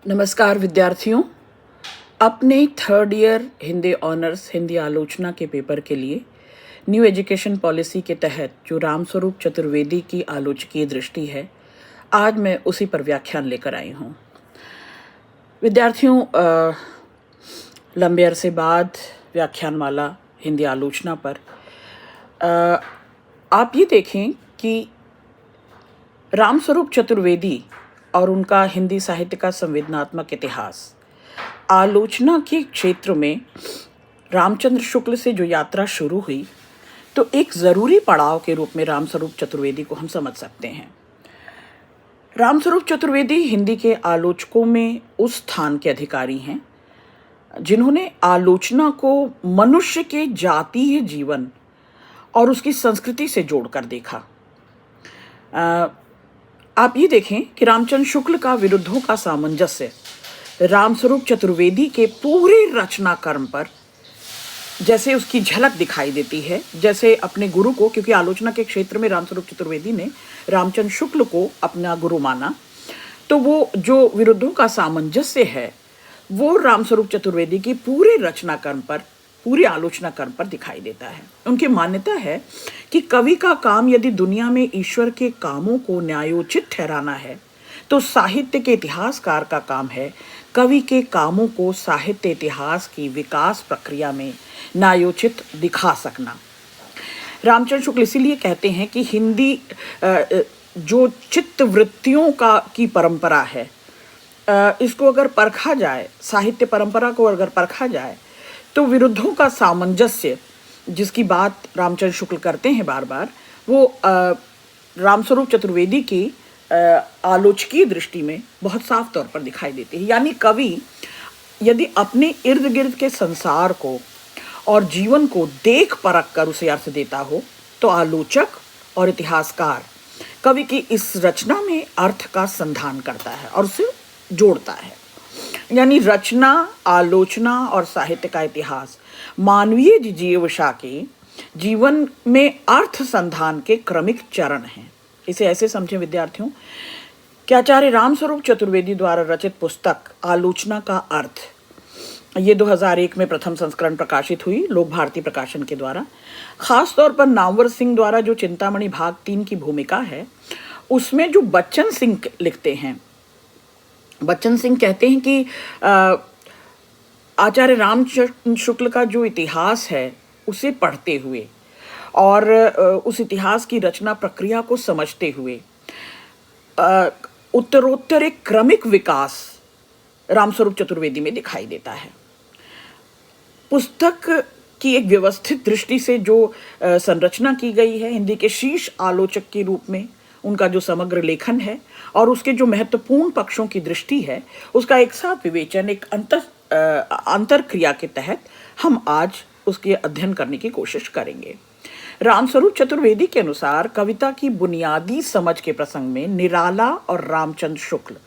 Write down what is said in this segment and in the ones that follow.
नमस्कार विद्यार्थियों। अपने third year Hindi honours Hindi आलोचना के पेपर के लिए न्यू एजुकेशन पॉलिसी के तहत जो रामस्वरूप चतुर्वेदी की आलोचकीय दृष्टि है, आज मैं उसी पर व्याख्यान लेकर आई हूँ। विद्यार्थियों, लंबे अरसे बाद व्याख्यानमाला हिंदी आलोचना पर आप ये देखें कि रामस्वरूप चतुर्वेदी और उनका हिंदी साहित्य का संवेदनात्मक इतिहास, आलोचना के क्षेत्र में रामचंद्र शुक्ल से जो यात्रा शुरू हुई, तो एक ज़रूरी पड़ाव के रूप में रामस्वरूप चतुर्वेदी को हम समझ सकते हैं। रामस्वरूप चतुर्वेदी हिंदी के आलोचकों में उस स्थान के अधिकारी हैं जिन्होंने आलोचना को मनुष्य के जातीय जीवन और उसकी संस्कृति से जोड़कर देखा। आप ये देखें कि रामचंद्र शुक्ल का विरुद्धों का सामंजस्य रामस्वरूप चतुर्वेदी के पूरे रचना कर्म पर जैसे उसकी झलक दिखाई देती है, जैसे अपने गुरु को, क्योंकि आलोचना के क्षेत्र में रामस्वरूप चतुर्वेदी ने रामचंद्र शुक्ल को अपना गुरु माना, तो वो जो विरुद्धों का सामंजस्य है वो रामस्वरूप चतुर्वेदी की पूरे रचना कर्म पर, पूरी आलोचना कर्म पर दिखाई देता है। उनकी मान्यता है कि कवि का काम यदि दुनिया में ईश्वर के कामों को न्यायोचित ठहराना है, तो साहित्य के इतिहासकार का काम है कवि के कामों को साहित्य इतिहास की विकास प्रक्रिया में न्यायोचित दिखा सकना। रामचंद्र शुक्ल इसीलिए कहते हैं कि हिंदी जो चित्तवृत्तियों की परंपरा है, इसको अगर परखा जाए, साहित्य परंपरा को अगर परखा जाए, तो विरुद्धों का सामंजस्य जिसकी बात रामचंद्र शुक्ल करते हैं बार बार, वो रामस्वरूप चतुर्वेदी की आलोचकीय दृष्टि में बहुत साफ तौर पर दिखाई देती है। यानी कवि यदि अपने इर्द गिर्द के संसार को और जीवन को देख परख कर उसे अर्थ देता हो, तो आलोचक और इतिहासकार कवि की इस रचना में अर्थ का संधान करता है और उसे जोड़ता है। यानी रचना, आलोचना और साहित्य का इतिहास मानवीय जिजीविका के जीवन में अर्थ संधान के क्रमिक चरण हैं। इसे ऐसे समझें विद्यार्थियों कि आचार्य रामस्वरूप चतुर्वेदी द्वारा रचित पुस्तक आलोचना का अर्थ, ये 2001 में प्रथम संस्करण प्रकाशित हुई लोक भारती प्रकाशन के द्वारा। खास तौर पर नामवर सिंह द्वारा जो चिंतामणि भाग 3 की भूमिका है, उसमें जो बच्चन सिंह लिखते हैं, बच्चन सिंह कहते हैं कि आचार्य रामचंद्र शुक्ल का जो इतिहास है उसे पढ़ते हुए और उस इतिहास की रचना प्रक्रिया को समझते हुए उत्तरोत्तर एक क्रमिक विकास रामस्वरूप चतुर्वेदी में दिखाई देता है। पुस्तक की एक व्यवस्थित दृष्टि से जो संरचना की गई है, हिंदी के शीर्ष आलोचक के रूप में उनका जो समग्र लेखन है और उसके जो महत्वपूर्ण पक्षों की दृष्टि है, उसका एक साथ विवेचन, एक अंतर क्रिया के तहत हम आज उसके अध्ययन करने की कोशिश करेंगे। रामस्वरूप चतुर्वेदी के अनुसार कविता की बुनियादी समझ के प्रसंग में निराला और रामचंद्र शुक्ल,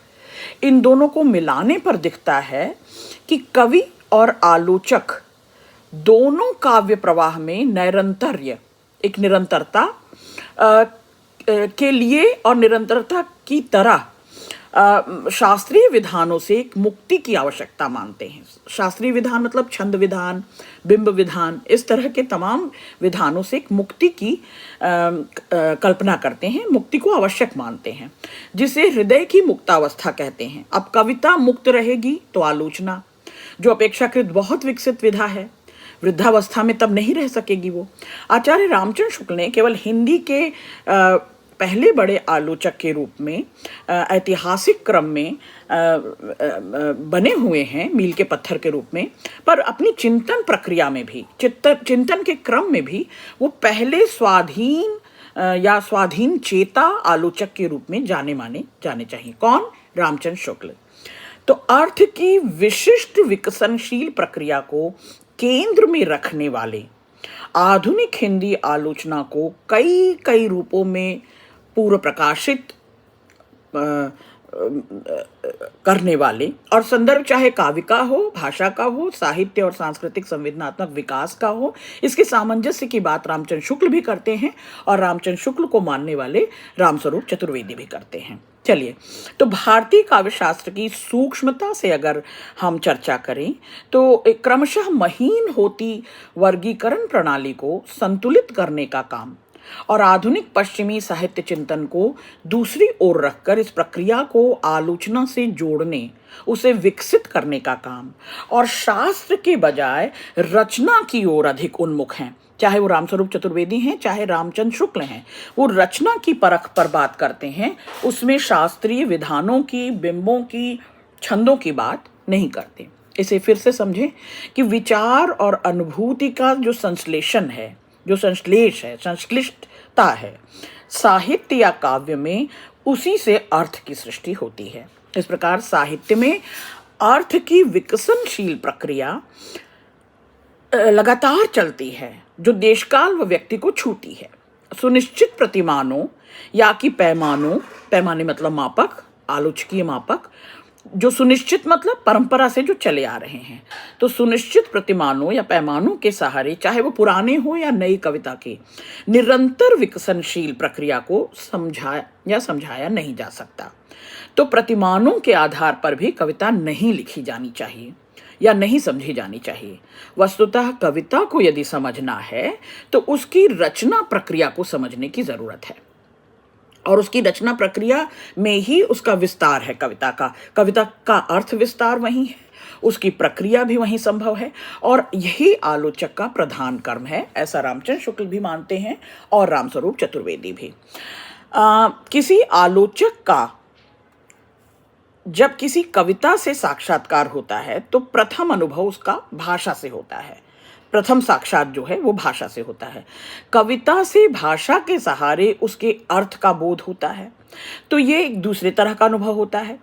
इन दोनों को मिलाने पर दिखता है कि कवि और आलोचक दोनों काव्य प्रवाह में नैरंतर्य, एक निरंतरता के लिए और निरंतरता की तरह शास्त्रीय विधानों से एक मुक्ति की आवश्यकता मानते हैं। शास्त्रीय विधान मतलब छंद विधान, बिंब विधान, इस तरह के तमाम विधानों से एक मुक्ति की कल्पना करते हैं, मुक्ति को आवश्यक मानते हैं, जिसे हृदय की मुक्तावस्था कहते हैं। अब कविता मुक्त रहेगी तो आलोचना, जो अपेक्षाकृत बहुत विकसित विधा है, वृद्धावस्था में तब नहीं रह सकेगी वो। आचार्य रामचंद्र शुक्ल ने केवल हिंदी के पहले बड़े आलोचक के रूप में ऐतिहासिक क्रम में बने हुए हैं, मील के पत्थर के रूप में, पर अपनी चिंतन प्रक्रिया में भी, चिंतन के क्रम में भी वो पहले स्वाधीन चेता आलोचक के रूप में जाने चाहिए। कौन? रामचंद्र शुक्ल। तो अर्थ की विशिष्ट विकसनशील प्रक्रिया को केंद्र में रखने वाले आधुनिक हिंदी आलोचना को कई रूपों में पूर्व प्रकाशित करने वाले, और संदर्भ चाहे काव्य का हो, भाषा का हो, साहित्य और सांस्कृतिक संवेदनात्मक विकास का हो, इसके सामंजस्य की बात रामचंद्र शुक्ल भी करते हैं और रामचंद्र शुक्ल को मानने वाले रामस्वरूप चतुर्वेदी भी करते हैं। चलिए, तो भारतीय काव्य शास्त्र की सूक्ष्मता से अगर हम चर्चा करें तो क्रमशः महीन होती वर्गीकरण प्रणाली को संतुलित करने का काम और आधुनिक पश्चिमी साहित्य चिंतन को दूसरी ओर रखकर इस प्रक्रिया को आलोचना से जोड़ने, उसे विकसित करने का काम और शास्त्र के बजाय रचना की ओर अधिक उन्मुख हैं। चाहे वो रामस्वरूप चतुर्वेदी हैं, चाहे रामचंद्र शुक्ल हैं, वो रचना की परख पर बात करते हैं, उसमें शास्त्रीय विधानों की, बिंबों की, छंदों की बात नहीं करते। इसे फिर से समझें कि विचार और अनुभूति का जो संश्लेषण है, जो संश्लेष है, संश्लिष्टता है, साहित्य या काव्य में, उसी से अर्थ की सृष्टि होती है। इस प्रकार साहित्य में अर्थ की विकसनशील प्रक्रिया लगातार चलती है, जो देशकाल व व्यक्ति को छूती है। सुनिश्चित प्रतिमानों या कि पैमानों, पैमाने मतलब मापक, आलोचकीय मापक, जो सुनिश्चित मतलब परंपरा से जो चले आ रहे हैं, तो सुनिश्चित प्रतिमानों या पैमानों के सहारे, चाहे वो पुराने हो या नई कविता के, निरंतर विकसनशील प्रक्रिया को समझाया नहीं जा सकता। तो प्रतिमानों के आधार पर भी कविता नहीं लिखी जानी चाहिए या नहीं समझी जानी चाहिए। वस्तुतः कविता को यदि समझना है तो उसकी रचना प्रक्रिया को समझने की जरूरत है, और उसकी रचना प्रक्रिया में ही उसका विस्तार है। कविता का अर्थ विस्तार वहीं है, उसकी प्रक्रिया भी वहीं संभव है, और यही आलोचक का प्रधान कर्म है, ऐसा रामचंद्र शुक्ल भी मानते हैं और रामस्वरूप चतुर्वेदी भी। किसी आलोचक का जब किसी कविता से साक्षात्कार होता है तो प्रथम अनुभव उसका भाषा से होता है। प्रथम साक्षात जो है वो भाषा से होता है। कविता से भाषा के सहारे उसके अर्थ का बोध होता है, तो ये एक दूसरे तरह का अनुभव होता है।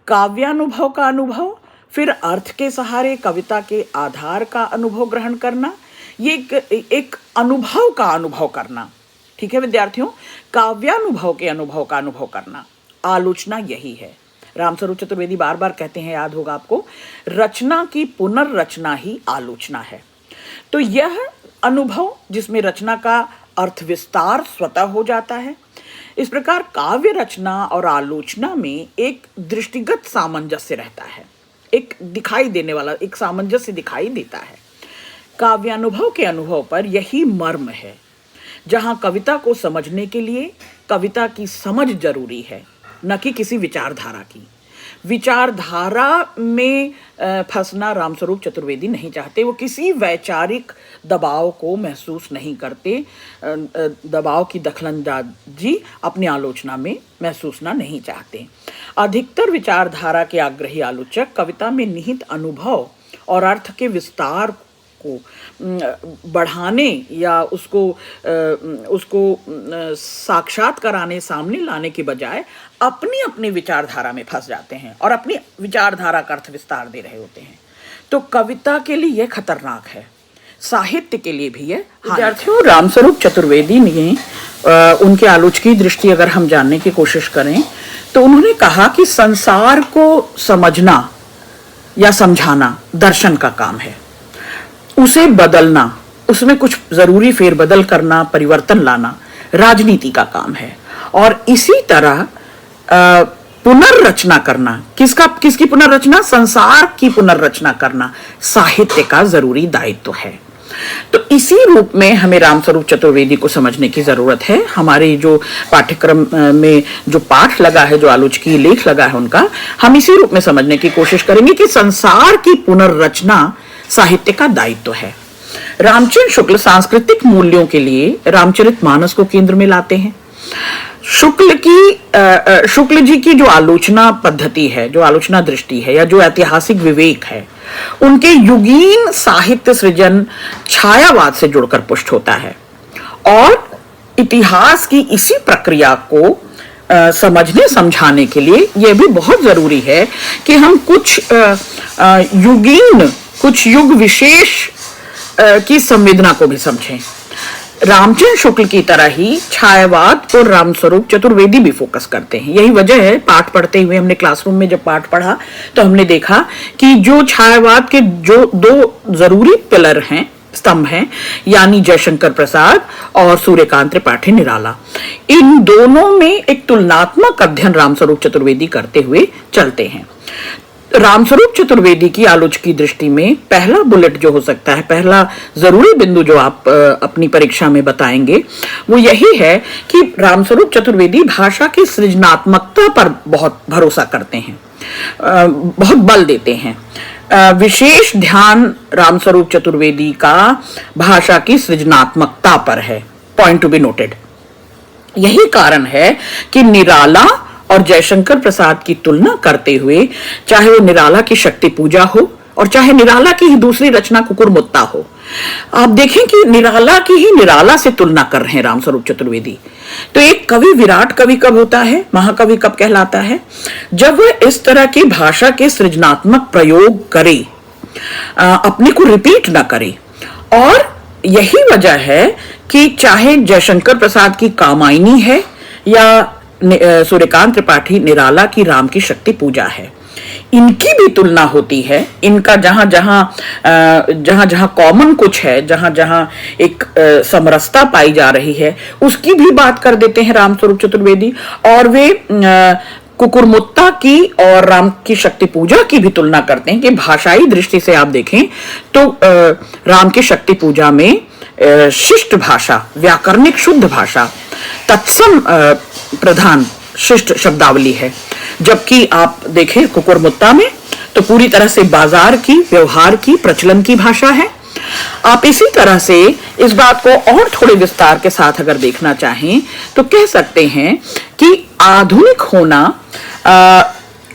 काव्यानुभव का अनुभव, फिर अर्थ के सहारे कविता के आधार का अनुभव ग्रहण करना, ये एक अनुभव का अनुभव करना। ठीक है विद्यार्थियों, काव्यानुभव के अनुभव का अनुभव करना, आलोचना यही है। रामस्वरूप चतुर्वेदी बार बार कहते हैं, याद होगा आपको, रचना की पुनर्रचना ही आलोचना है। तो यह अनुभव जिसमें रचना का अर्थ विस्तार स्वतः हो जाता है। इस प्रकार काव्य रचना और आलोचना में एक दृष्टिगत सामंजस्य रहता है, एक दिखाई देने वाला एक सामंजस्य दिखाई देता है। काव्यानुभव के अनुभव पर यही मर्म है। जहां कविता को समझने के लिए कविता की समझ जरूरी है, न कि किसी विचारधारा की। विचारधारा में फंसना रामस्वरूप चतुर्वेदी नहीं चाहते। वो किसी वैचारिक दबाव को महसूस नहीं करते, दबाव की दखलंदाजी अपनी आलोचना में महसूसना नहीं चाहते। अधिकतर विचारधारा के आग्रही आलोचक कविता में निहित अनुभव और अर्थ के विस्तार को बढ़ाने या उसको साक्षात कराने, सामने लाने के बजाय अपनी अपनी विचारधारा में फंस जाते हैं और अपनी विचारधारा का अर्थ विस्तार दे रहे होते हैं। तो कविता के लिए यह खतरनाक है, साहित्य के लिए भी यह। विद्यार्थियों, रामस्वरूप चतुर्वेदी ने उनके आलोचकीय दृष्टि अगर हम जानने की कोशिश करें तो उन्होंने कहा कि संसार को समझना या समझाना दर्शन का काम है, उसे बदलना, उसमें कुछ जरूरी फेरबदल करना, परिवर्तन लाना राजनीति का काम है। और इसी तरह पुनर्रचना करना, किसकी पुनर्रचना? संसार की पुनर्रचना करना साहित्य का जरूरी दायित्व है। तो इसी रूप में हमें रामस्वरूप चतुर्वेदी को समझने की जरूरत है। हमारे जो पाठ्यक्रम में जो पाठ लगा है, जो आलोचकीय लेख लगा है उनका, हम इसी रूप में समझने की कोशिश करेंगे कि संसार की पुनर्रचना साहित्य का दायित्व है। रामचंद्र शुक्ल सांस्कृतिक मूल्यों के लिए रामचरितमानस को केंद्र में लाते हैं। शुक्ल जी की जो आलोचना पद्धति है, जो आलोचना दृष्टि है, या जो ऐतिहासिक विवेक है, उनके युगीन साहित्य सृजन छायावाद से जुड़कर पुष्ट होता है। और इतिहास की इसी प्रक्रिया को समझने समझाने के लिए यह भी बहुत जरूरी है कि हम कुछ युग विशेष की संवेदना को भी समझें। रामचंद्र शुक्ल की तरह ही छायावाद और रामस्वरूप चतुर्वेदी भी फोकस करते हैं। यही वजह है, पाठ पढ़ते हुए हमने क्लासरूम में जब पाठ पढ़ा तो हमने देखा कि जो छायावाद के जो दो जरूरी पिलर हैं, स्तंभ हैं, यानी जयशंकर प्रसाद और सूर्यकांत त्रिपाठी निराला। इन दोनों में एक तुलनात्मक अध्ययन रामस्वरूप चतुर्वेदी करते हुए चलते हैं। रामस्वरूप चतुर्वेदी की आलोचकी दृष्टि में पहला बुलेट जो हो सकता है, पहला जरूरी बिंदु जो आप अपनी परीक्षा में बताएंगे, वो यही है कि रामस्वरूप चतुर्वेदी भाषा की सृजनात्मकता पर बहुत भरोसा करते हैं, बहुत बल देते हैं। विशेष ध्यान रामस्वरूप चतुर्वेदी का भाषा की सृजनात्मकता पर है, पॉइंट टू बी नोटेड। यही कारण है कि निराला और जयशंकर प्रसाद की तुलना करते हुए, चाहे वो निराला की शक्ति पूजा हो और चाहे निराला की ही दूसरी रचना कुकुरमुत्ता हो, आप देखें कि निराला की ही निराला से तुलना कर रहे हैं रामस्वरूप चतुर्वेदी। तो एक कवि विराट कवि कब होता है, महाकवि कब कहलाता है? जब वह इस तरह की भाषा के सृजनात्मक प्रयोग करे, अपने को रिपीट ना करे। और यही वजह है कि चाहे जयशंकर प्रसाद की कामायनी है या सूर्यकांत त्रिपाठी निराला की राम की शक्ति पूजा है, इनकी भी तुलना होती है। इनका जहां जहां कॉमन कुछ है, जहां जहां एक समरसता पाई जा रही है, उसकी भी बात कर देते हैं रामस्वरूप चतुर्वेदी। और वे कुकुरमुत्ता की और राम की शक्ति पूजा की भी तुलना करते हैं कि भाषाई दृष्टि से आप देखें तो राम की शक्ति पूजा में शिष्ट भाषा, व्याकरणिक शुद्ध भाषा, तत्सम प्रधान शिष्ट शब्दावली है, जबकि आप देखें कुकुरमुत्ता में तो पूरी तरह से बाजार की, व्यवहार की, प्रचलन की भाषा है। आप इसी तरह से इस बात को और थोड़े विस्तार के साथ अगर देखना चाहें तो कह सकते हैं कि आधुनिक होना,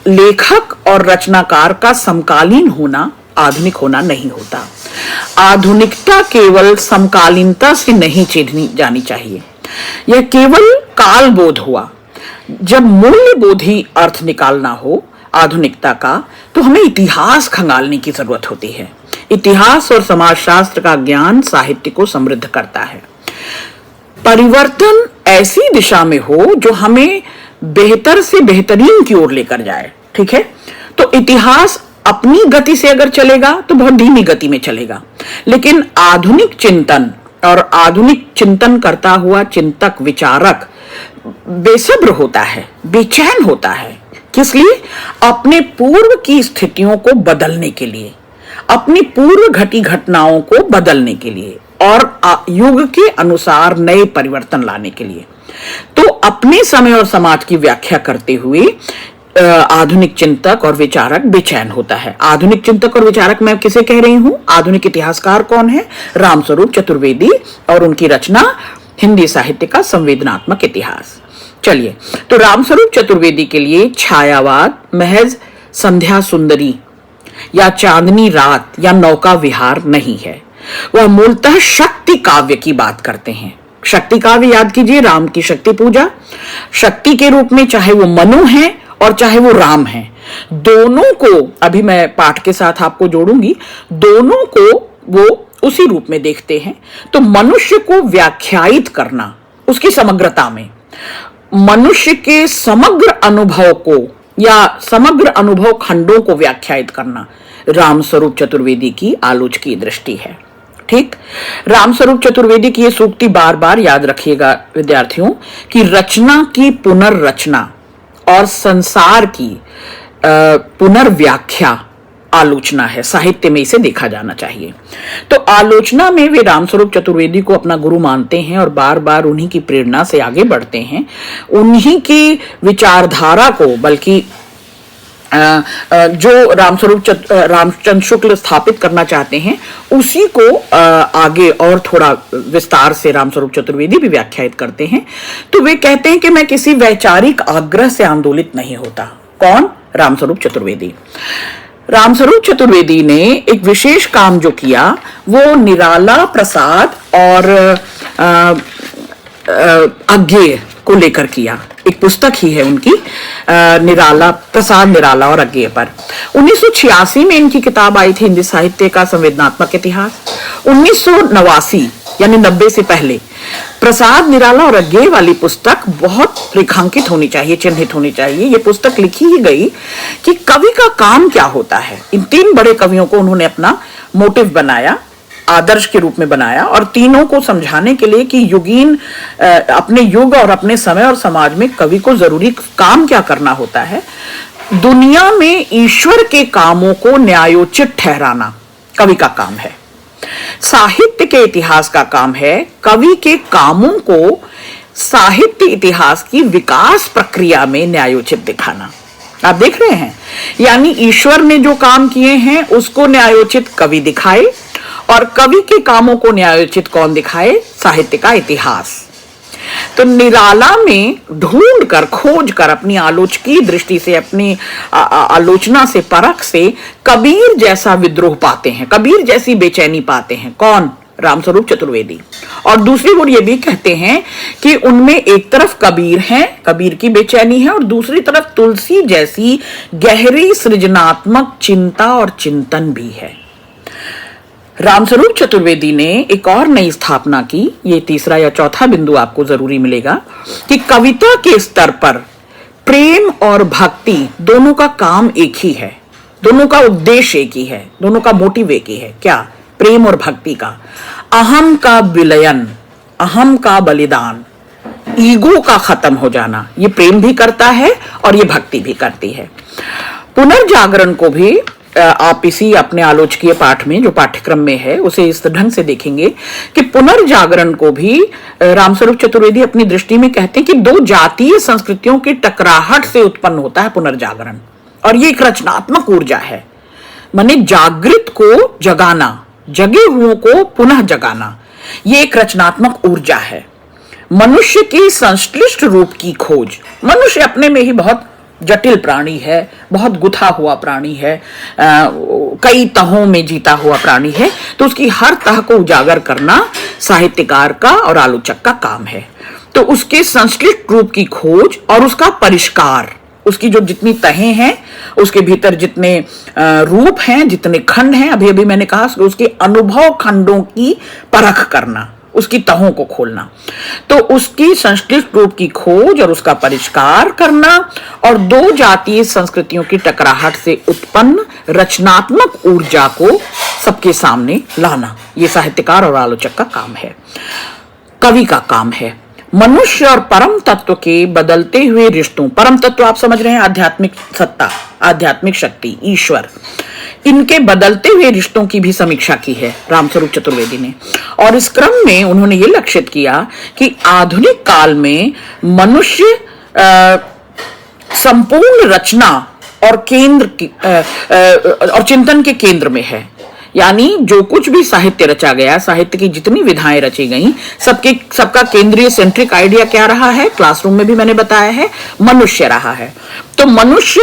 लेखक और रचनाकार का समकालीन होना आधुनिक होना नहीं होता। आधुनिकता केवल समकालीनता से नहीं चिन्ही जानी चाहिए, यह केवल कालबोध हुआ। जब मूल्यबोधी अर्थ निकालना हो आधुनिकता का, तो हमें इतिहास खंगालने की जरूरत होती है। इतिहास और समाजशास्त्र का ज्ञान साहित्य को समृद्ध करता है। परिवर्तन ऐसी दिशा में हो जो हमें बेहतर से बेहतरीन की ओर लेकर जाए, ठीक है? तो इतिहास अपनी गति से अगर चलेगा तो बहुत धीमी गति में चलेगा, लेकिन आधुनिक चिंतन और आधुनिक चिंतन करता हुआ चिंतक, विचारक बेसब्र होता है, बेचैन होता है। किस लिए? अपने पूर्व की स्थितियों को बदलने के लिए, अपनी पूर्व घटी घटनाओं को बदलने के लिए और युग के अनुसार नए परिवर्तन लाने के लिए। तो अपने समय और समाज की व्याख्या करते हुए आधुनिक चिंतक और विचारक बेचैन होता है। आधुनिक चिंतक और विचारक मैं किसे कह रही हूं? आधुनिक इतिहासकार कौन है? रामस्वरूप चतुर्वेदी और उनकी रचना हिंदी साहित्य का संवेदनात्मक इतिहास। चलिए, तो रामस्वरूप चतुर्वेदी के लिए छायावाद महज संध्या सुंदरी या चांदनी रात या नौका विहार नहीं है। वह मूलतः शक्ति काव्य की बात करते हैं। शक्ति काव्य याद कीजिए, राम की शक्ति पूजा, शक्ति के रूप में चाहे वो मनु है और चाहे वो राम है, दोनों को अभी मैं पाठ के साथ आपको जोड़ूंगी, दोनों को वो उसी रूप में देखते हैं। तो मनुष्य को व्याख्यायित करना, उसकी समग्रता में मनुष्य के समग्र अनुभव को या समग्र अनुभव खंडों को व्याख्यायित करना रामस्वरूप चतुर्वेदी की आलोचकी दृष्टि है। ठीक, रामस्वरूप चतुर्वेदी की यह सूक्ति बार बार याद रखिएगा विद्यार्थियों कि रचना की पुनर्रचना और संसार की पुनर्व्याख्या आलोचना है। साहित्य में इसे देखा जाना चाहिए। तो आलोचना में वे रामस्वरूप चतुर्वेदी को अपना गुरु मानते हैं और बार बार उन्हीं की प्रेरणा से आगे बढ़ते हैं। उन्हीं की विचारधारा को, बल्कि जो रामचंद्र शुक्ल स्थापित करना चाहते हैं, उसी को आगे और थोड़ा विस्तार से रामस्वरूप चतुर्वेदी भी व्याख्यायित करते हैं। तो वे कहते हैं कि मैं किसी वैचारिक आग्रह से आंदोलित नहीं होता। कौन? रामस्वरूप चतुर्वेदी। रामस्वरूप चतुर्वेदी ने एक विशेष काम जो किया वो निराला, प्रसाद और अज्ञेय को लेकर किया। एक पुस्तक ही है उनकी, निराला, प्रसाद, निराला और अज्ञेय पर। 1986 में इनकी किताब आई थी, हिंदी साहित्य का संवेदनात्मक इतिहास। 1989 यानी 90 से पहले प्रसाद, निराला और अज्ञेय वाली पुस्तक बहुत रेखांकित होनी चाहिए, चिन्हित होनी चाहिए। ये पुस्तक लिखी ही गई कि कवि का काम क्या होता है। इन तीन बड़े कवियों को उन्होंने अपना मोटिव बनाया, आदर्श के रूप में बनाया और तीनों को समझाने के लिए कि युगीन अपने युग और अपने समय और समाज में कवि को जरूरी काम क्या करना होता है। दुनिया में ईश्वर के कामों को न्यायोचित ठहराना कवि का काम है। साहित्य के इतिहास का काम है कवि के कामों को साहित्य इतिहास की विकास प्रक्रिया में न्यायोचित दिखाना। आप देख रहे हैं, यानी ईश्वर ने जो काम किए हैं उसको न्यायोचित कवि दिखाए और कवि के कामों को न्यायोचित कौन दिखाए? साहित्य का इतिहास। तो निराला में ढूंढ कर खोज कर अपनी आलोचकीय दृष्टि से, अपनी आलोचना से, परख से कबीर जैसा विद्रोह पाते हैं, कबीर जैसी बेचैनी पाते हैं। कौन? रामस्वरूप चतुर्वेदी। और दूसरी ओर ये भी कहते हैं कि उनमें एक तरफ कबीर हैं, कबीर की बेचैनी है, और दूसरी तरफ तुलसी जैसी गहरी सृजनात्मक चिंता और चिंतन भी है। रामस्वरूप चतुर्वेदी ने एक और नई स्थापना की, ये तीसरा या चौथा बिंदु आपको जरूरी मिलेगा, कि कविता के स्तर पर प्रेम और भक्ति दोनों का काम एक ही है, दोनों का उद्देश्य एक ही है, दोनों का मोटिव एक ही है। क्या? प्रेम और भक्ति का। अहम का विलयन, अहम का बलिदान, ईगो का खत्म हो जाना, ये प्रेम भी करता है और ये भक्ति भी करती है। पुनर्जागरण को भी आप इसी अपने आलोचकीय पाठ में, जो पाठ्यक्रम में है, उसे इस ढंग से देखेंगे कि पुनर्जागरण को भी रामस्वरूप चतुर्वेदी अपनी दृष्टि में कहते हैं कि दो जातीय संस्कृतियों की टकराहट से उत्पन्न होता है पुनर्जागरण, और ये एक रचनात्मक ऊर्जा है। माने जागृत को जगाना, जगे हुओं को पुनः जगाना, ये एक रचनात्मक ऊर्जा है। मनुष्य की संश्लिष्ट रूप की खोज, मनुष्य अपने में ही बहुत जटिल प्राणी है, बहुत गुथा हुआ प्राणी है, कई तहों में जीता हुआ प्राणी है, तो उसकी हर तह को उजागर करना साहित्यकार का और आलोचक का काम है। तो उसके संश्लिष्ट रूप की खोज और उसका परिष्कार, उसकी जो जितनी तहें हैं, उसके भीतर जितने रूप हैं, जितने खंड हैं, अभी अभी मैंने कहा, उसके अनुभव खंडों की परख करना, उसकी तहों को खोलना, तो उसकी संश्लिष्ट रूप की खोज और उसका परिष्कार करना, और दो जातीय संस्कृतियों की टकराहट से उत्पन्न रचनात्मक ऊर्जा को सबके सामने लाना, ये साहित्यकार और आलोचक का काम है, कवि का काम है। मनुष्य और परम तत्व के बदलते हुए रिश्तों, परम तत्व आप समझ रहे हैं, आध्यात्मिक सत्ता, आध्यात्मिक शक्ति, ईश्वर, इनके बदलते हुए रिश्तों की भी समीक्षा की है रामस्वरूप चतुर्वेदी ने। और इस क्रम में उन्होंने ये लक्षित किया कि आधुनिक काल में मनुष्य संपूर्ण रचना और और चिंतन के केंद्र में है। यानी जो कुछ भी साहित्य रचा गया, साहित्य की जितनी विधाएं रची गई, सबका केंद्रीय सेंट्रिक आइडिया क्या रहा है? क्लासरूम में भी मैंने बताया है, मनुष्य रहा है। तो मनुष्य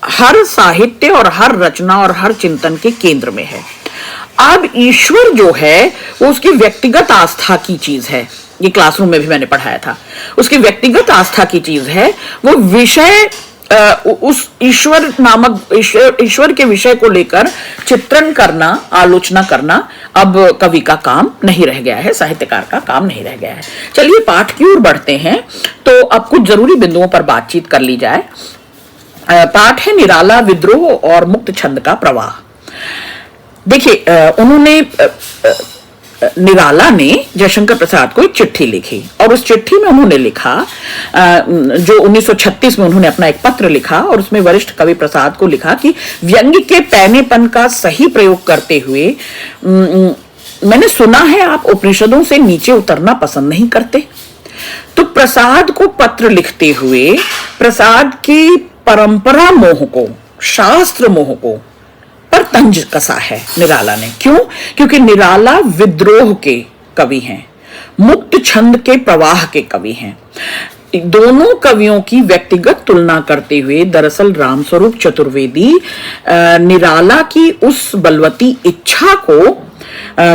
हर साहित्य और हर रचना और हर चिंतन के केंद्र में है। अब ईश्वर जो है वो उसकी व्यक्तिगत आस्था की चीज है, ये क्लासरूम में भी मैंने पढ़ाया था, उसकी व्यक्तिगत आस्था की चीज है। वो विषय उस ईश्वर नामक ईश्वर के विषय को लेकर चित्रण करना, आलोचना करना अब कवि का काम नहीं रह गया है, साहित्यकार का काम नहीं रह गया है। चलिए पाठ की ओर बढ़ते हैं, तो अब कुछ जरूरी बिंदुओं पर बातचीत कर ली जाए। पाठ है निराला विद्रोह और मुक्त छंद का प्रवाह। देखिए, उन्होंने निराला ने जयशंकर प्रसाद को एक चिट्ठी लिखी, और उस चिट्ठी में उन्होंने लिखा, जो 1936 में उन्होंने अपना एक पत्र लिखा, और उसमें वरिष्ठ कवि प्रसाद को लिखा कि व्यंग्य के पैनेपन का सही प्रयोग करते हुए मैंने सुना है आप उपनिषदों से नीचे उतरना पसंद नहीं करते। तो प्रसाद को पत्र लिखते हुए प्रसाद की परंपरा मोह को, शास्त्र मोह को पर तंज कसा है निराला ने। क्यों? क्योंकि निराला विद्रोह के कवि हैं, मुक्त छंद के प्रवाह के कवि हैं। दोनों कवियों की व्यक्तिगत तुलना करते हुए दरअसल रामस्वरूप चतुर्वेदी निराला की उस बलवती इच्छा को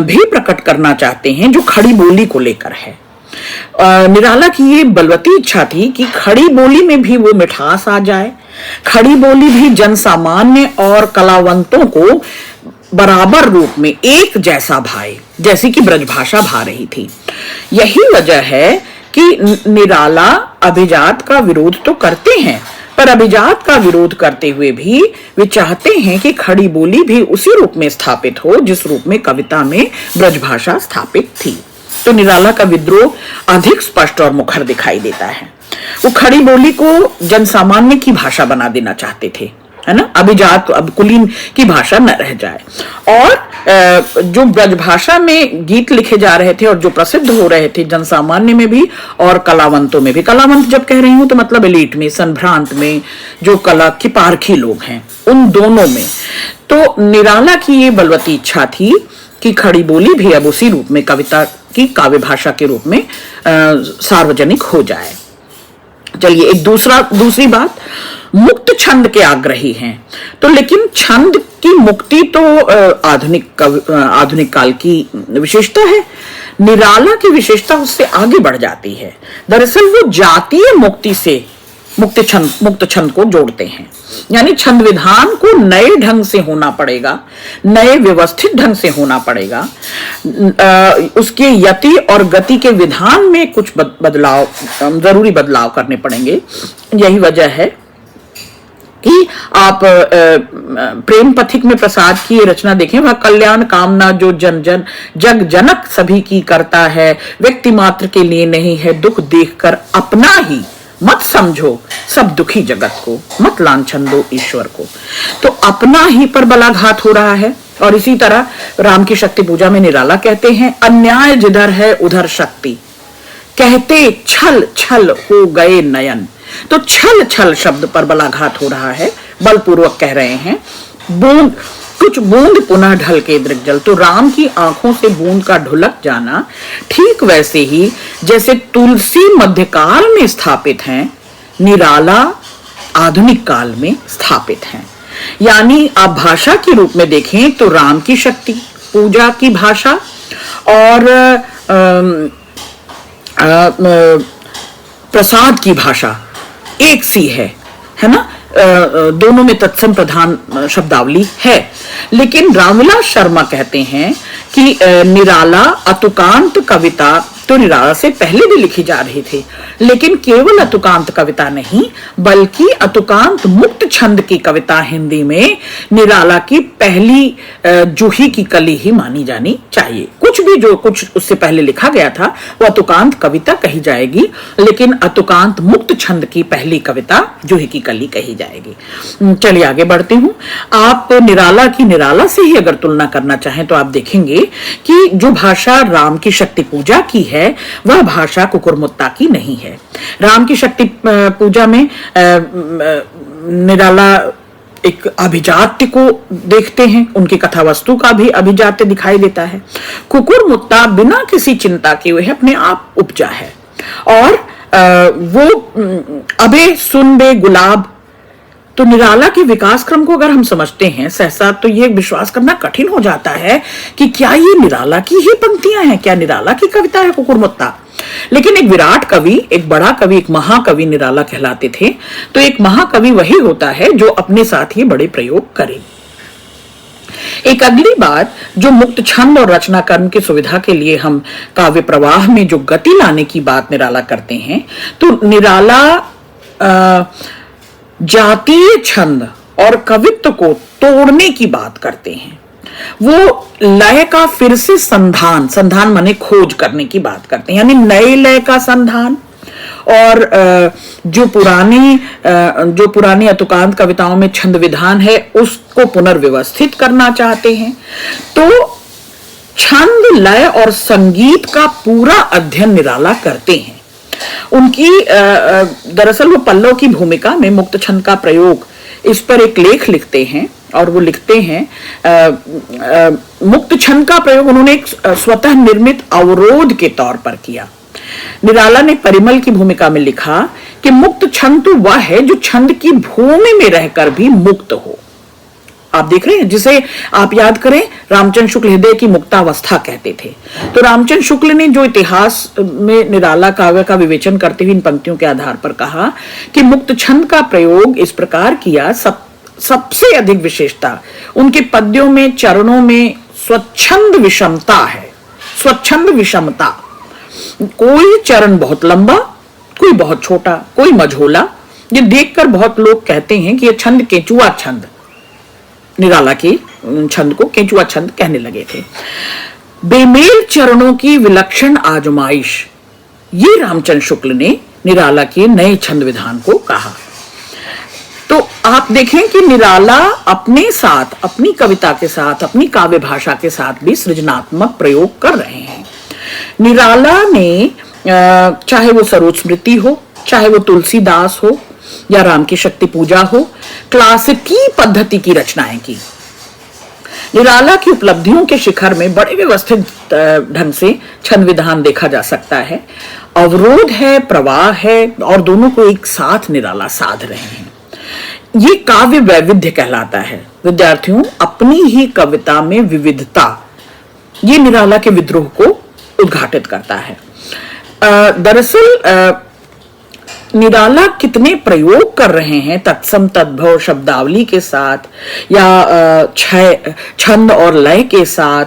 भी प्रकट करना चाहते हैं जो खड़ी बोली को लेकर है। निराला की ये बलवती इच्छा थी कि खड़ी बोली में भी वो मिठास आ जाए, खड़ी बोली भी जन सामान्य और कलावंतों को बराबर रूप में एक जैसा भाए, जैसी कि ब्रजभाषा भा रही थी। यही वजह है कि निराला अभिजात का विरोध तो करते हैं, पर अभिजात का विरोध करते हुए भी वे चाहते हैं कि खड़ी बोली भी उसी रूप में स्थापित हो जिस रूप में कविता में ब्रजभाषा स्थापित थी। तो निराला का विद्रोह अधिक स्पष्ट और मुखर दिखाई देता है। वो खड़ी बोली को जनसामान्य की भाषा बना देना चाहते थे, है ना, अभिजात अब कुलीन की भाषा न रह जाए। और जो ब्रजभाषा में गीत लिखे जा रहे थे और जो प्रसिद्ध हो रहे थे जनसामान्य में भी और कलावंतों में भी, कलावंत जब कह रही हूं तो मतलब एलीट में, संभ्रांत में, जो कला की पारखी लोग हैं, उन दोनों में। तो निराला की ये बलवती इच्छा थी कि खड़ी बोली भी अब उसी रूप में कविता की काव्य भाषा के रूप में सार्वजनिक हो जाए। चलिए एक दूसरी बात, मुक्त छंद के आग्रही हैं। तो लेकिन छंद की मुक्ति तो आधुनिक काल की विशेषता है। निराला की विशेषता उससे आगे बढ़ जाती है। दरअसल वो जातीय मुक्ति से मुक्त छंद को जोड़ते हैं, यानी छंद विधान को नए ढंग से होना पड़ेगा, नए व्यवस्थित ढंग से होना पड़ेगा। उसके यति और गति के विधान में कुछ बदलाव, जरूरी बदलाव करने पड़ेंगे। यही वजह है कि आप प्रेम पथिक में प्रसाद की ये रचना देखें, वह कल्याण कामना जो जग जनक सभी की करता है, व्यक्ति मात्र के लिए नहीं है, दुख देखकर अपना ही मत समझो सब दुखी जगत को, मत लांछन दो ईश्वर को। तो अपना ही पर बलाघात हो रहा है। और इसी तरह राम की शक्ति पूजा में निराला कहते हैं, अन्याय जिधर है उधर शक्ति, कहते छल छल हो गए नयन। तो छल छल शब्द पर बलाघात हो रहा है, बलपूर्वक कह रहे हैं। बूंद कुछ बूंद पुनः ढल के दृग्जल। तो राम की आंखों से बूंद का ढुलक जाना ठीक वैसे ही जैसे तुलसी मध्यकाल में स्थापित हैं, निराला आधुनिक काल में स्थापित हैं। यानी आप भाषा के रूप में देखें तो राम की शक्ति पूजा की भाषा और प्रसाद की भाषा एक सी है ना। दोनों में तत्सम प्रधान शब्दावली है। लेकिन रामविलास शर्मा कहते हैं कि निराला अतुकांत कविता तो निराला से पहले भी लिखी जा रही थी, लेकिन केवल अतुकांत कविता नहीं बल्कि अतुकांत मुक्त छंद की कविता हिंदी में निराला की पहली जूही की कली ही मानी जानी चाहिए। जो कुछ उससे पहले लिखा गया था वो अतुकांत कविता कही जाएगी, लेकिन अतुकांत मुक्त छंद की पहली कविता जूही की कली कही जाएगी। चलिए आगे बढ़ती हूँ। आप निराला से ही अगर तुलना करना चाहें तो आप देखेंगे कि जो भाषा राम की शक्ति पूजा की है वह भाषा कुकुरमुत्ता की नहीं है। राम की शक्ति पूजा में निराला एक अभिजात्य को देखते हैं, उनकी कथा वस्तु का भी अभिजात्य दिखाई देता है। कुकुरमुत्ता बिना किसी चिंता के हुए अपने आप उपजा है और वो अबे सुनबे गुलाब। तो निराला के विकास क्रम को अगर हम समझते हैं सहसा तो ये विश्वास करना कठिन हो जाता है कि क्या ये निराला की ही पंक्तियां हैं, क्या निराला की कविता है कुकुरमुत्ता। लेकिन एक विराट कवि, एक बड़ा कवि, एक महाकवि निराला कहलाते थे। तो एक महाकवि वही होता है जो अपने साथ ही बड़े प्रयोग करे। एक अगली बात, जो मुक्त छंद और रचना कर्म की सुविधा के लिए हम काव्य प्रवाह में जो गति लाने की बात निराला करते हैं, तो निराला जातीय छंद और कवित्व को तोड़ने की बात करते हैं। वो लय का फिर से संधान माने खोज करने की बात करते हैं, यानी नए लय का संधान। और जो पुरानी अतुकांत कविताओं में छंद विधान है उसको पुनर्व्यवस्थित करना चाहते हैं। तो छंद, लय और संगीत का पूरा अध्ययन निराला करते हैं। उनकी दरअसल वो पल्लव की भूमिका में मुक्त छंद का प्रयोग, इस पर एक लेख लिखते हैं और वो लिखते हैं मुक्त छंद का प्रयोग उन्होंने एक स्वतः निर्मित अवरोध के तौर पर किया। निराला ने परिमल की भूमिका में लिखा कि मुक्त छंद तो वह है जो छंद की भूमि में रहकर भी मुक्त हो। आप देख रहे हैं, जिसे आप याद करें रामचंद्र शुक्ल हृदय की मुक्तावस्था कहते थे। तो रामचंद्र शुक्ल ने जो इतिहास में निराला काव्य का विवेचन करते हुए इन पंक्तियों के आधार पर कहा कि मुक्त छंद का प्रयोग इस प्रकार किया, सबसे अधिक विशेषता उनके पद्यों में, चरणों में स्वच्छंद विषमता है। स्वच्छंद विषमता, कोई चरण बहुत लंबा, कोई बहुत छोटा, कोई मझोला, ये देखकर बहुत लोग कहते हैं कि ये छंद केंचुआ छंद, निराला के छंद को केंचुआ छंद कहने लगे थे। बेमेल चरणों की विलक्षण आजमाइश, ये रामचंद्र शुक्ल ने निराला के नए छंद विधान को कहा। तो आप देखें कि निराला अपने साथ, अपनी कविता के साथ, अपनी काव्य भाषा के साथ भी सृजनात्मक प्रयोग कर रहे हैं। निराला ने चाहे वो सरोज स्मृति हो, चाहे वो तुलसीदास हो या राम की शक्ति पूजा हो, क्लासिकी पद्धति की रचनाएं की। निराला की उपलब्धियों के शिखर में बड़े व्यवस्थित ढंग से छंद विधान देखा जा सकता है। अवरोध है, प्रवाह है, और दोनों को एक साथ निराला साध रहे हैं। ये काव्य वैविध्य कहलाता है। विद्यार्थियों, अपनी ही कविता में विविधता, ये निराला के विद्रोह को उद्घाटित करता है। दरअसल निराला कितने प्रयोग कर रहे हैं तत्सम तद्भव शब्दावली के साथ, या छंद और लय के साथ,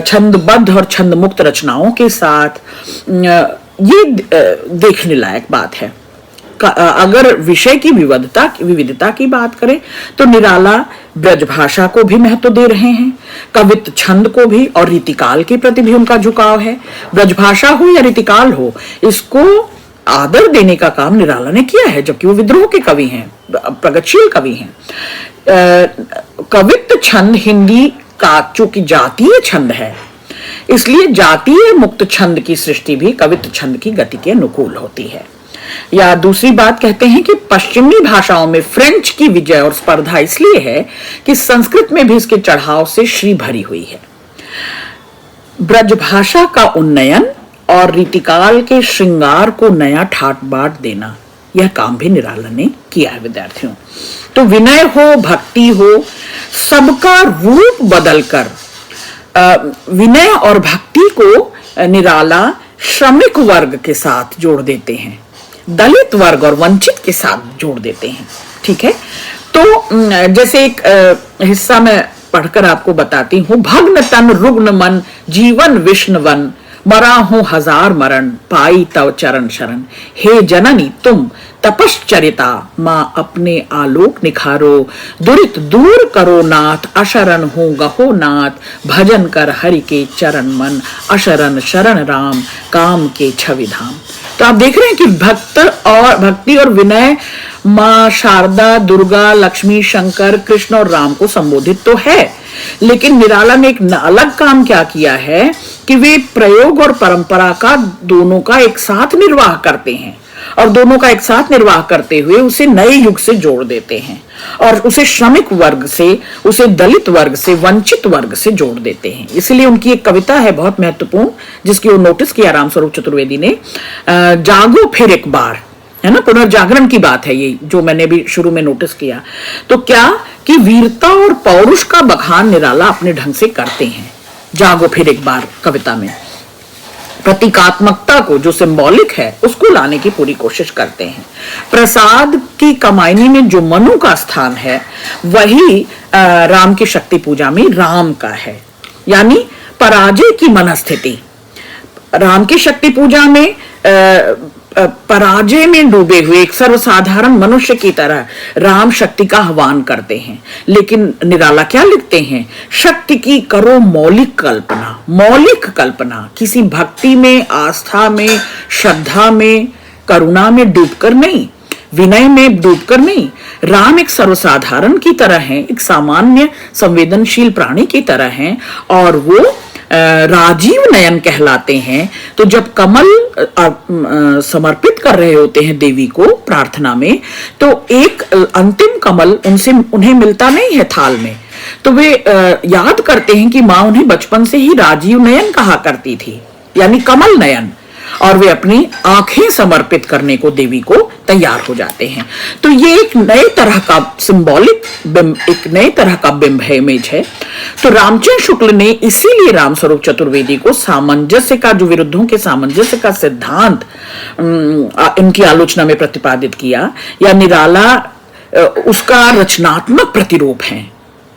छंदबद्ध और छंद मुक्त रचनाओं के साथ, ये देखने लायक बात है। अगर विषय की विविधता की बात करें तो निराला ब्रजभाषा को भी महत्व दे रहे हैं, कवित्त छंद को भी, और रीतिकाल के प्रति भी उनका झुकाव है। ब्रजभाषा हो या रीतिकाल हो, इसको आदर देने का काम निराला ने किया है, जबकि वो विद्रोह के कवि हैं, प्रगतिशील कवि हैं। कवित्त छंद हिंदी का चूंकि जातीय छंद है, इसलिए जातीय मुक्त छंद की सृष्टि भी कवित्त छंद की गति के अनुकूल होती है। या दूसरी बात कहते हैं कि पश्चिमी भाषाओं में फ्रेंच की विजय और स्पर्धा इसलिए है कि संस्कृत में भी इसके चढ़ाव से श्री भरी हुई है। ब्रजभाषा का उन्नयन और रीतिकाल के श्रृंगार को नया ठाट बाट देना, यह काम भी निराला ने किया है। विद्यार्थियों, तो विनय हो, भक्ति हो, सबका रूप बदलकर विनय और भक्ति को निराला श्रमिक वर्ग के साथ जोड़ देते हैं, दलित वर्ग और वंचित के साथ जोड़ देते हैं। ठीक है, तो जैसे एक हिस्सा मैं पढ़कर आपको बताती हूं। भग्न तन रुग्ण मन जीवन विष्णुवन, मरा हूं हजार मरण पाई तव चरण शरण। हे जननी तुम तपश्चरिता, माँ अपने आलोक निखारो, दुरित दूर करो नाथ, अशरण हूं गहो नाथ, भजन कर हरि के चरण मन, अशरण शरण राम, काम के छवि धाम। तो आप देख रहे हैं कि भक्ति और विनय माँ शारदा, दुर्गा, लक्ष्मी, शंकर, कृष्ण और राम को संबोधित तो है, लेकिन निराला ने एक अलग काम क्या किया है कि वे प्रयोग और परंपरा का दोनों का एक साथ निर्वाह करते हैं, और दोनों का एक साथ निर्वाह करते हुए उसे नए युग से जोड़ देते हैं, और उसे श्रमिक वर्ग से, उसे दलित वर्ग से, वंचित वर्ग से जोड़ देते हैं। इसलिए उनकी एक कविता है बहुत महत्वपूर्ण, जिसकी वो नोटिस किया रामस्वरूप चतुर्वेदी ने, जागो फिर एक बार, है ना, पुनर्जागरण की बात है ये, जो मैंने भी शुरू में नोटिस किया। तो क्या कि वीरता और पौरुष का बखान निराला अपने ढंग से करते हैं जागो फिर एक बार कविता में। प्रतीकात्मकता को, जो सिंबॉलिक है, उसको लाने की पूरी कोशिश करते हैं। प्रसाद की कमाईनी में जो मनु का स्थान है, वही राम की शक्ति पूजा में राम का है, यानी पराजय की मनस्थिति। राम की शक्ति पूजा में पराजय में डूबे हुए एक सर्वसाधारण मनुष्य की तरह राम शक्ति का आह्वान करते हैं, लेकिन निराला क्या लिखते हैं? शक्ति की करो मौलिक कल्पना। मौलिक कल्पना किसी भक्ति में, आस्था में, श्रद्धा में, करुणा में डूबकर नहीं, विनय में डूबकर नहीं। राम एक सर्वसाधारण की तरह है, एक सामान्य संवेदनशील प्राणी की तरह है, और वो राजीव नयन कहलाते हैं। तो जब कमल समर्पित कर रहे होते हैं देवी को प्रार्थना में, तो एक अंतिम कमल उन्हें मिलता नहीं है थाल में, तो वे याद करते हैं कि माँ उन्हें बचपन से ही राजीव नयन कहा करती थी, यानी कमल नयन, और वे अपनी आंखें समर्पित करने को देवी को तैयार हो जाते हैं। तो ये एक नए तरह का सिंबॉलिक बिंब, एक नए तरह का बिंब है, इमेज है। तो रामचंद्र शुक्ल ने इसीलिए रामस्वरूप चतुर्वेदी को सामंजस्य का, जो विरुद्धों के सामंजस्य का सिद्धांत इनकी आलोचना में प्रतिपादित किया, या निराला उसका रचनात्मक प्रतिरूप है।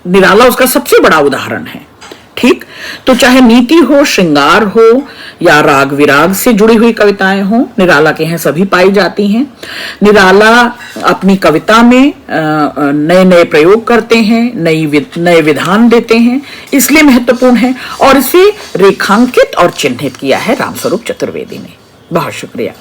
निराला उसका सबसे बड़ा उदाहरण है। ठीक, तो चाहे नीति हो, श्रृंगार हो या राग विराग से जुड़ी हुई कविताएं हो, निराला के हैं सभी पाई जाती हैं। निराला अपनी कविता में नए नए प्रयोग करते हैं, नए विधान देते हैं, इसलिए महत्वपूर्ण है और इसे रेखांकित और चिन्हित किया है रामस्वरूप चतुर्वेदी ने। बहुत शुक्रिया।